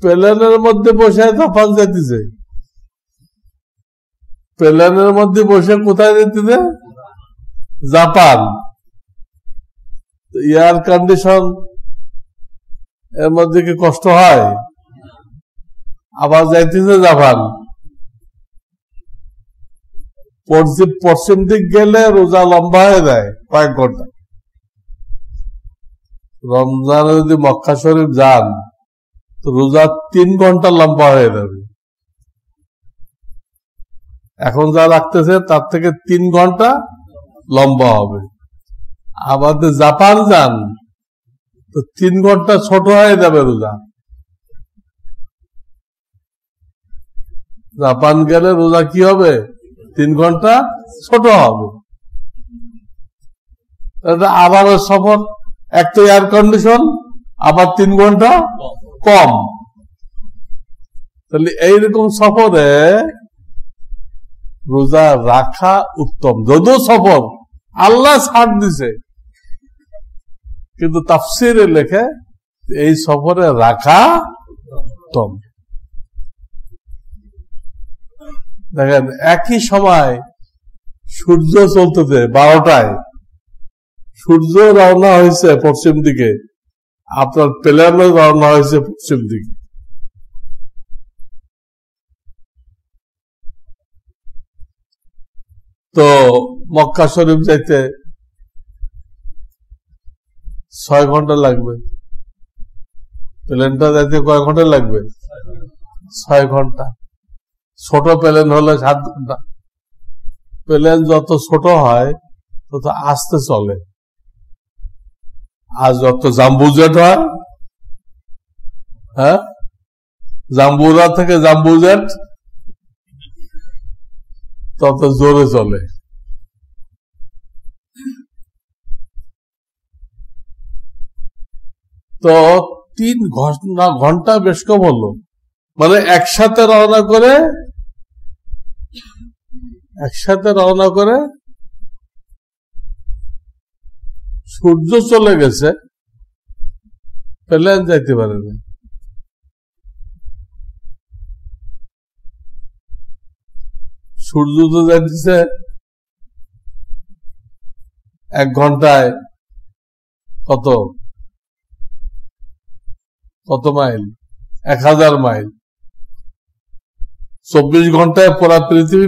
প্লেনের মধ্যে বসে জাপান যেতেছে, প্লেনের মধ্যে বসে কোথায় যেতেছে? জাপান। এয়ার কন্ডিশন এর মধ্যে কি কষ্ট হয়? আবার যাইতেছে জাপান। পশ্চিম দিক গেলে রোজা লম্বা হয়ে যায় কয়েক ঘন্টা, রমজানে যদি মক্কা শরীফ যান তো রোজা 3 ঘন্টা লম্বা হয়ে যাবে। এখন যা রাখতেছে তার থেকে 3 ঘন্টা লম্বা হবে। আমাদের জাপান যান তো 3 ঘন্টা ছোট হয়ে যাবে রোজা। জাপান গেলে রোজা কি হবে? 3 ঘন্টা ছোট হবে। আবারও সফর, এক তো এয়ার কন্ডিশন, আবার 3 ঘন্টা কম। তাহলে এইরকম সফরে রোজা রাখা উত্তম। যদিও সফর আল্লাহ ছাড় দিছে, কিন্তু তাফসিরে লেখে এই সফরে রাখা উত্তম। দেখেন একই সময় সূর্য চলতেছে 12টায়, সূর্য রওনা হয়েছে পশ্চিম দিকে, আপনার প্লেনও রওনা হয়েছে পশ্চিম দিকে। তো মক্কা শরীফ যাইতে 6 ঘন্টা লাগবে, প্লেনটা যাইতে কয় ঘন্টা লাগবে? 6 ঘন্টা। ছোট প্লেন হলে 7 ঘন্টা। প্লেন যত ছোট হয় তত আস্তে চলে, আর যত জাম্বু জেট হয়, হ্যাঁ, জাম্বুরা থেকে জাম্বু জেট তত জোরে চলে। তো 3 ঘন্টা বেশ কম হলো, মানে একসাথে রওনা করে সূর্য চলে গেছে, প্লেন যাইতে পারে না। সূর্য তো যাইতেছে 1 ঘন্টায় কত মাইল? 1000 মাইল। 24 ঘন্টায় পুরা পৃথিবী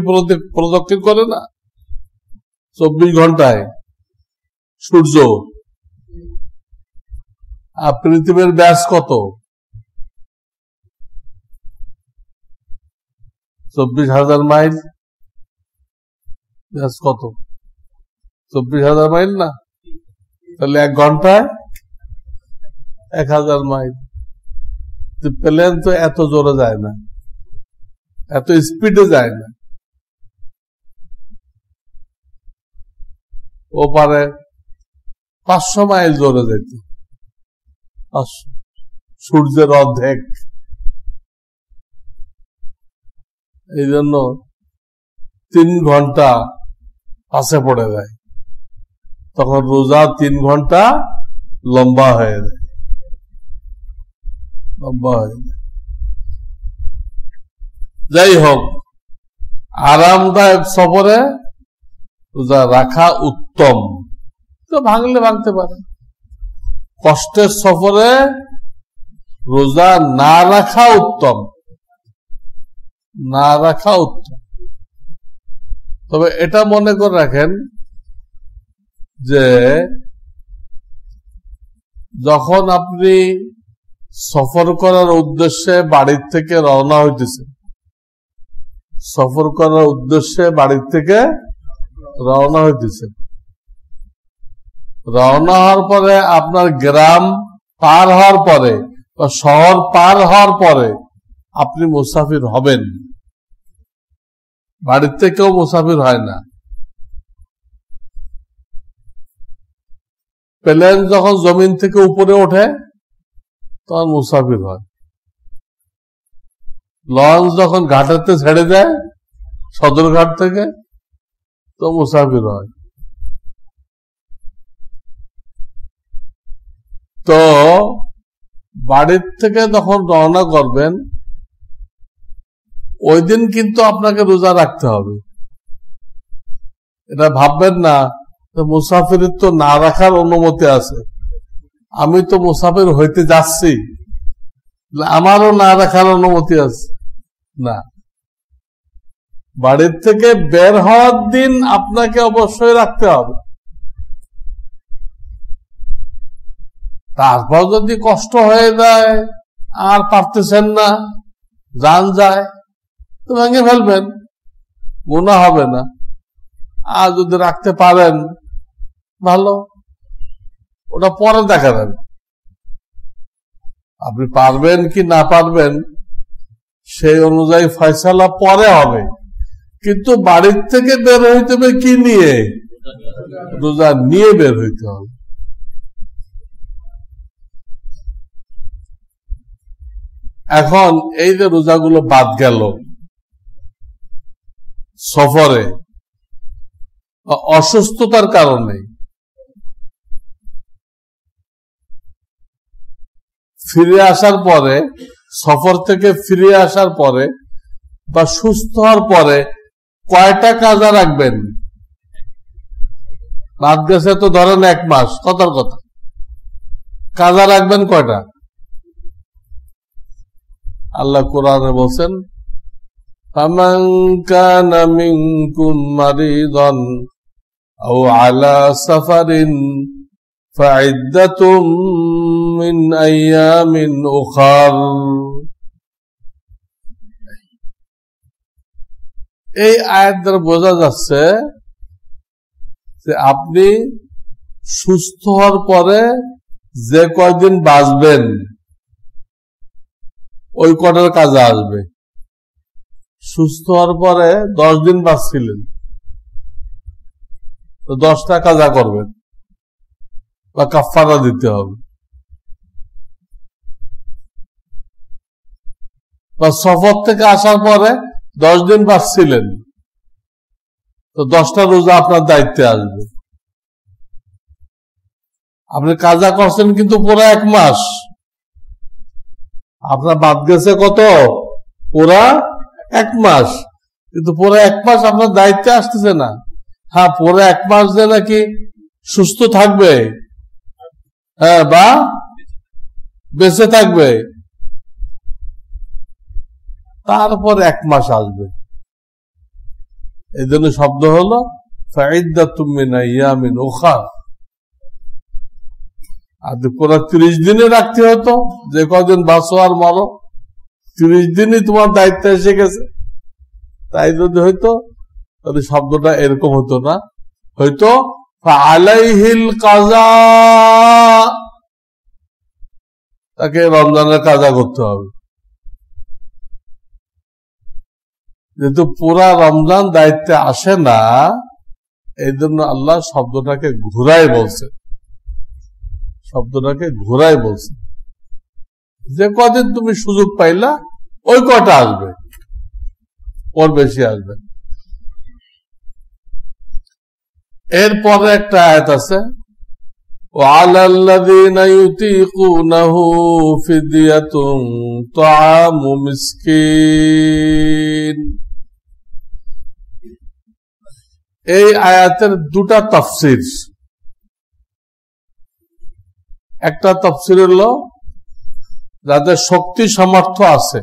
প্রদক্ষিণ করে না? 24 ঘন্টায় সূর্য। আর পৃথিবীর ব্যাস কত? 24,000 মাইল। ব্যাস কত? 24,000 মাইল না? তাহলে 1 ঘন্টায় 1000 মাইল। প্লেন তো এত জোরে যায় না, এত স্পিডে যায় না। ও পারে 500 মাইল জোরে যেতে, সূর্যের অর্ধেক। এই জন্য 3 ঘন্টা পাশে পড়ে যায়, তখন রোজা 3 ঘন্টা লম্বা হয়ে যায়। যাই হোক, আরামদায়ক সফরে রোজা রাখা উত্তম। তো ভাঙলে ভাঙতে পারে। কষ্টের সফরে রোজা না রাখা উত্তম, না রাখা উত্তম। তবে এটা মনে করে রাখেন যে যখন আপনি সফর করার উদ্দেশ্যে বাড়ির থেকে রওনা হইতেছেন, রওনা হওয়ার পরে আপনার গ্রাম পার হওয়ার পরে বা শহর পার হওয়ার পরে আপনি মুসাফির হবেন। বাড়ির থেকেও মুসাফির হয় না। প্লেন যখন জমিন থেকে উপরে ওঠে তখন মুসাফির হয়। লঞ্চ যখন ঘাটেতে ছেড়ে দেয় সদরঘাট থেকে, তো মুসাফির হয়। তো বাড়ির থেকে যখন রওনা করবেন ওই দিন কিন্তু আপনাকে রোজা রাখতে হবে। এটা ভাববেন না মুসাফিরের তো না রাখার অনুমতি আছে, আমি তো মুসাফির হইতে যাচ্ছি, আমারও না রাখার অনুমতি আছে। না, বাড়ির থেকে বের হওয়ার দিন আপনাকে অবশ্যই রাখতে হবে। তারপর যদি কষ্ট হয়ে যায় আর পারতেছেন না, জান যায়, তো ভেঙে ফেলবেন, গুনাহ হবে না। আর যদি রাখতে পারেন ভালো, ওটা পরে দেখা যাবে। আপনি পারবেন কি না পারবেন সেই অনুযায়ী ফয়সালা পরে হবে, কিন্তু বাড়ির থেকে বের হইতে হবে কি নিয়ে? রোজা নিয়ে বের হইতে হবে। এখন এই যে রোজাগুলো বাদ গেল সফরে অসুস্থতার কারণে, ফিরে আসার পরে, সফর থেকে ফিরে আসার পরে বা সুস্থ হওয়ার পরে কয়টা কাজা রাখবেন? বাদ গেছে তো ধরেন 1 মাস, কথার কথা, কাজা রাখবেন কয়টা? আল্লাহ কোরআনে বলছেন, ফামান কানা মিনকুম মারিদান আও আলা সাফারিন ফাইদ্দাতুম মিন আইয়ামিন উখার। এই আয়াত দ্বারা বোঝা যাচ্ছে যে আপনি সুস্থ হওয়ার পরে যে কয়দিন বাঁচবেন ওই কটার কাজে আসবে। সুস্থ হওয়ার পরে 10 দিন বাঁচছিলেন, তো 10টা কাজা করবেন বা কাফারা দিতে হবে। বা সফর থেকে আসার পরে 10 দিন বাঁচছিলেন, তো 10টা রোজা আপনার দায়িত্বে আসবে। আপনি কাজা করছেন কিন্তু পুরো 1 মাস, আপনার বাদ গেছে কত? পুরা 1 মাস, কিন্তু পুরো 1 মাস আপনার দায়িত্বে আসতেছে না। হ্যাঁ, পুরো 1 মাস যে নাকি সুস্থ থাকবে, হ্যাঁ, বা বেঁচে থাকবে, তারপর 1 মাস আসবে। এই জন্য শব্দ হলো ফাইদ্দাতুম মিন আইয়ামিন উখার। আর পুরো 30 দিনে রাখতে হতো, যে কদিন বাঁচো আর মরো, 30 দিনই তোমার দায়িত্ব এসে গেছে। তাই যদি হইতো তাহলে শব্দটা এরকম হতো না, হয়তো আলাইহিল কাজা, তাকে রমজানের কাজা করতে হবে। যেহেতু পুরা রমজান দায়িত্বে আসে না, এই জন্য আল্লাহ শব্দটাকে ঘুরাই বলছে, যে কদিন তুমি সুযোগ পাইলা ওই কটা আসবে, ওর বেশি আসবে। এরপরে একটা আয়াত আছে, ওয়ালাল্লাযীনা ইউতীকুনাহু ফিদিয়াতুন তাআমু মিসকিন। এই আয়াতের 2টা তাফসীর। একটা তাফসীর হলো যাদের শক্তি সামর্থ্য আছে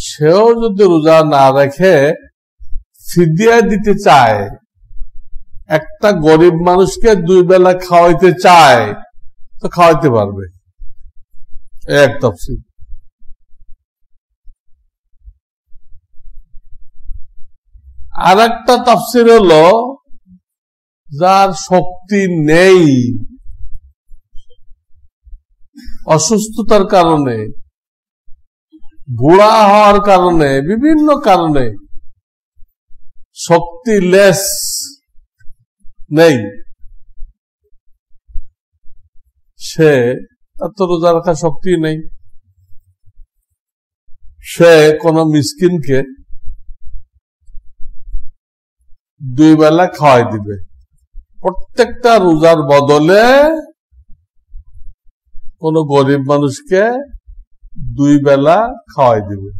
সেও যদি রোজা না রেখে ফিদিয়া দিতে চায়, একটা গরিব মানুষকে 2 বেলা খাওয়াইতে চায়, তো খাওয়াইতে পারবে, এক তাফসীর। আর একটা তাফসীর হলো যার শক্তি নেই, অসুস্থতার কারণে, বুড়া হওয়ার কারণে, বিভিন্ন কারণে শক্তি লেস নেই, সে তার তো রোজা রাখার শক্তি নেই, সে কোন মিসকিনকে 2 বেলা খাওয়াই দিবে। প্রত্যেকটা রোজার বদলে কোন গরিব মানুষকে 2 বেলা খাওয়াই দিবে।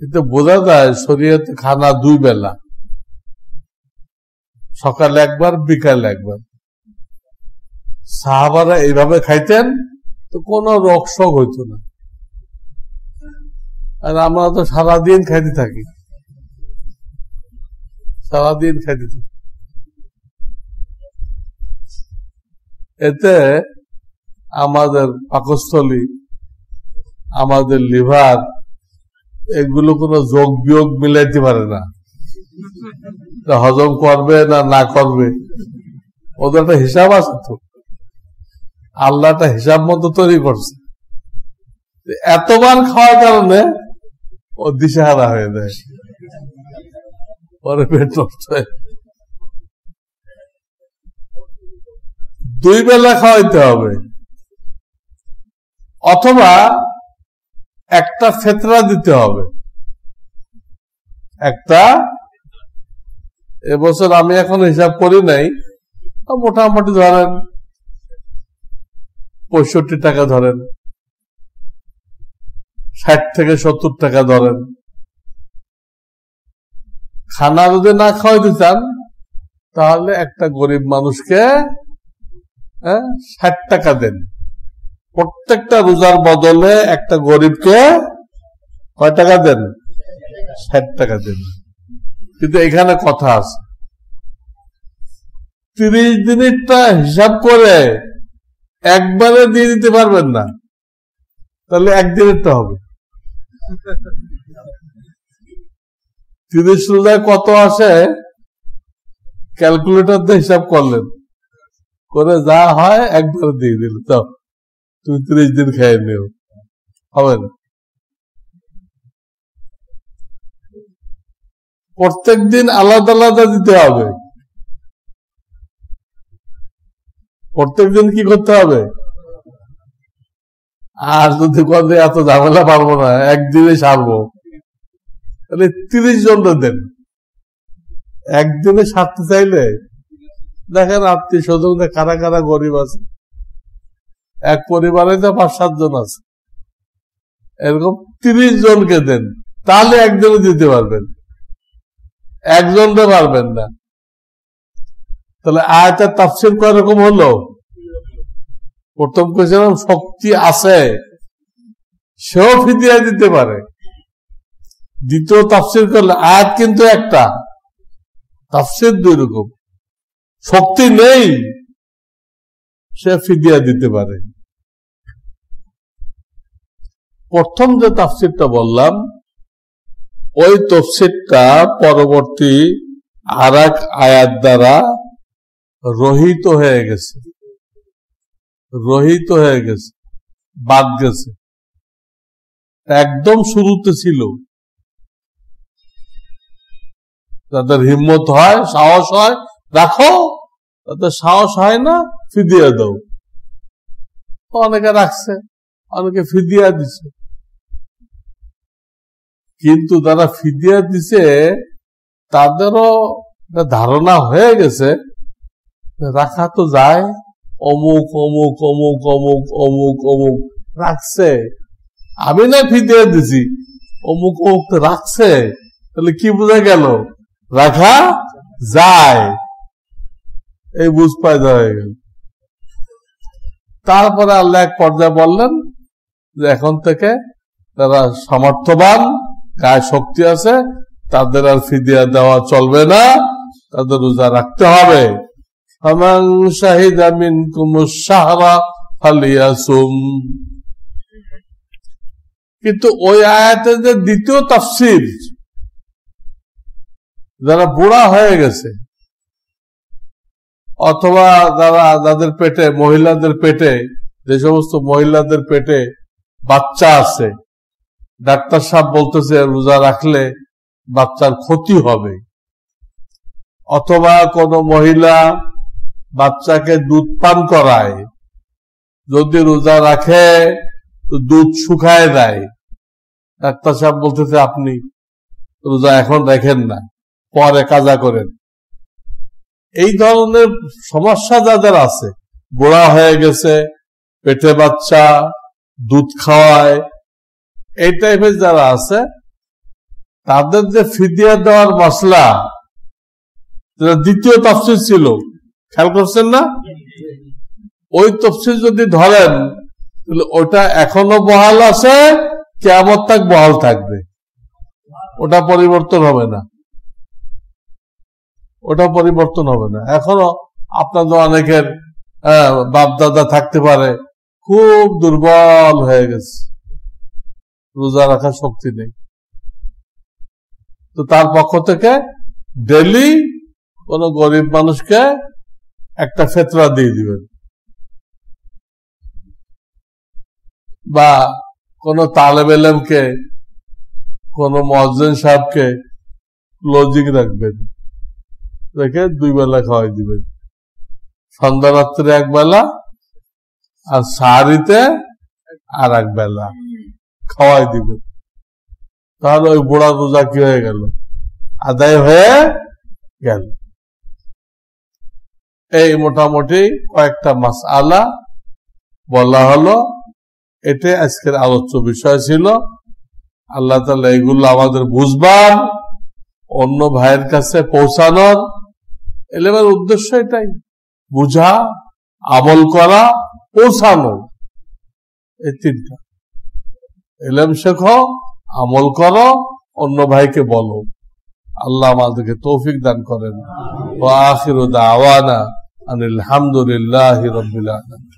এতে বোঝা যায় শরীয়তে খানা 2 বেলা, সকালে একবার, বিকালে একবার। সাহাবারা এইভাবে খাইতেন, তো কোনো রোগ শোক হইতো না। আর আমরা তো সারাদিন খাইতে থাকি, সারাদিন খাইতে থাকি। এতে আমাদের পাকস্থলী, আমাদের লিভার, এগুলো কোনো যোগ বিয়োগ মিলাইতে পারে না, হজম করবে না না করবে। ওদের একটা হিসাব আছে তো, আল্লাহ একটা হিসাব মতো তৈরি করছে। এতবার খাওয়ার কারণে ও দিশেহারা হয়ে যায়, পরে পেট নষ্ট হয়। 2 বেলা খাওয়াইতে হবে, অথবা একটা ফেতরা দিতে হবে। একটা, এবছর আমি এখন হিসাব করি নাই, মোটামুটি ধরেন 65 টাকা ধরেন, 60 থেকে 70 টাকা ধরেন। খানা যদি না খাওয়াইতে চান তাহলে একটা গরিব মানুষকে 60 টাকা দেন। প্রত্যেকটা রোজার বদলে একটা গরিবকে কয় টাকা দেন? 60 টাকা দেন। কিন্তু এখানে কথা আছে, 30 দিনেরটা হিসাব করে একবারে দিয়ে দিতে পারবেন না, তাহলে একদিনেরটা হবে। 30 রোজায় কত আসে ক্যালকুলেটর দিয়ে হিসাব করলেন, করে যা হয় একবারে দিয়ে দিল, তো তুমি 30 দিন খেয়ে নিও, হবে না। প্রত্যেক দিন আলাদা আলাদা দিতে হবে। প্রত্যেক দিন কি করতে হবে? আর যদি বলে এত ঝামেলা পারবো না, একদিনে সারবো, তাহলে 30 জন দেন। একদিনে সারতে চাইলে দেখেন আত্মীয় স্বজন কারা কারা গরিব আছে, এক পরিবারে তো 5-7 জন আছে, এরকম 30 জনকে দেন, তাহলে একদিনে দিতে পারবেন, একজনকে পারবেন না। তাহলে আয়াতের তাফসীর কয় রকম হলো? প্রথম কইছিলাম শক্তি আছে সেও ফিদিয়া দিতে পারে। দ্বিতীয় তাফসীর করলে আয়াত কিন্তু একটা, তাফসীর 2 রকম। শক্তি নেই সে ফিদিয়া দিতে পারে। প্রথম যে তাফসীরটা বললাম ওই তাফসীরটা পরবর্তী আরেক আয়াত দ্বারা রহিত হয়ে গেছে, বাদ গেছে। একদম শুরুতে ছিল, যাদের হিম্মত হয়, সাহস হয় রাখো, তাদের সাহস হয় না ফিদিয়া দাও। অনেকে রাখছে, অনেকে ফিদিয়া দিছে, কিন্তু যারা ফিদিয়া দিছে তাদেরও ধারণা হয়ে গেছে রাখা তো যায়, অমুক অমুক অমুক অমুক অমুক অমুক রাখছে, আমি না ফিদিয়া দিছি, অমুক অমুক তো রাখছে, তাহলে কি বোঝা গেল? রাখা যায়, এই বুঝ পায়দা হয়ে গেল। তারপরে আল্লাহ এক পর্যায়ে বললেন যে এখন থেকে তারা সামর্থ্যবান, গায়ে শক্তি আছে, তাদের আর ফিদিয়া দেওয়া চলবে না, তাদের রোজা রাখতে হবে। ফামান শাহিদা মিনকুমুশ শাহরা ফালিয়াসুম। কিন্তু ওই আয়াতের যে দ্বিতীয় তাফসীর, যারা বুড়া হয়ে গেছে অথবা যাদের পেটে, মহিলাদের পেটে, যে সমস্ত মহিলাদের পেটে বাচ্চা আছে, ডাক্তার সাহেব বলতেছে রোজা রাখলে বাচ্চার ক্ষতি হবে, অথবা কোন মহিলা বাচ্চাকে দুধ পান করায়, যদি রোজা রাখে তো দুধ শুকায় দেয়, ডাক্তার সাহেব বলতেছে আপনি রোজা এখন রাখেন না, পরে কাজা করেন। এই ধরনের সমস্যা যাদের আছে, বুড়া হয়ে গেছে, পেটে বাচ্চা, দুধ খাওয়ায়, এই টাইপের যারা আছে, তাদের যে ফিদিয়া দেওয়ার মশলা, যেটা দ্বিতীয় তাফসীর ছিল, খেয়াল করছেন না? ওই তাফসীর যদি ধরেন তাহলে ওটা এখনো বহাল আছে, কিয়ামত তাক বহাল থাকবে, ওটা পরিবর্তন হবে না, ওটা পরিবর্তন হবে না। এখনো আপনাদের অনেকের বাপ দাদা থাকতে পারে, খুব দুর্বল হয়ে গেছে, রোজা রাখার শক্তি নেই, তো তার পক্ষ থেকে ডেলি কোন গরিব মানুষকে একটা ফেতরা দিয়ে দিবেন, বা কোন তালেব ইলমকে, কোন মুয়াজ্জিন সাহেবকে ক্লোজিং রাখবেন, রেখে 2 বেলা খাওয়াই দিবেন, সন্ধ্যা রাত্রে 1 বেলা আর সাহারিতে আর 1 বেলা খাওয়াই দিবেন। তাহলে ওই বুড়া রোজা কি হয়ে গেল? আদায় হয়ে গেল। এই মোটামুটি কয়েকটা মাসআলা বলা হলো, এটা আজকের আলোচ্য বিষয় ছিল। আল্লাহ তাআলা এগুলো আমাদের বুঝবার, অন্য ভাইয়ের কাছে পৌঁছানোর, এলেমের উদ্দেশ্য এটাই, বুঝা, আমল করা, পৌঁছানো, এই 3টা। এলেম শেখো, আমল করো, অন্য ভাইকে বলো। আল্লাহ আমাদেরকে তৌফিক দান করেন। ওয়া আখিরু দাওয়ানা আনিল হামদুলিল্লাহি রাব্বিল আলামিন।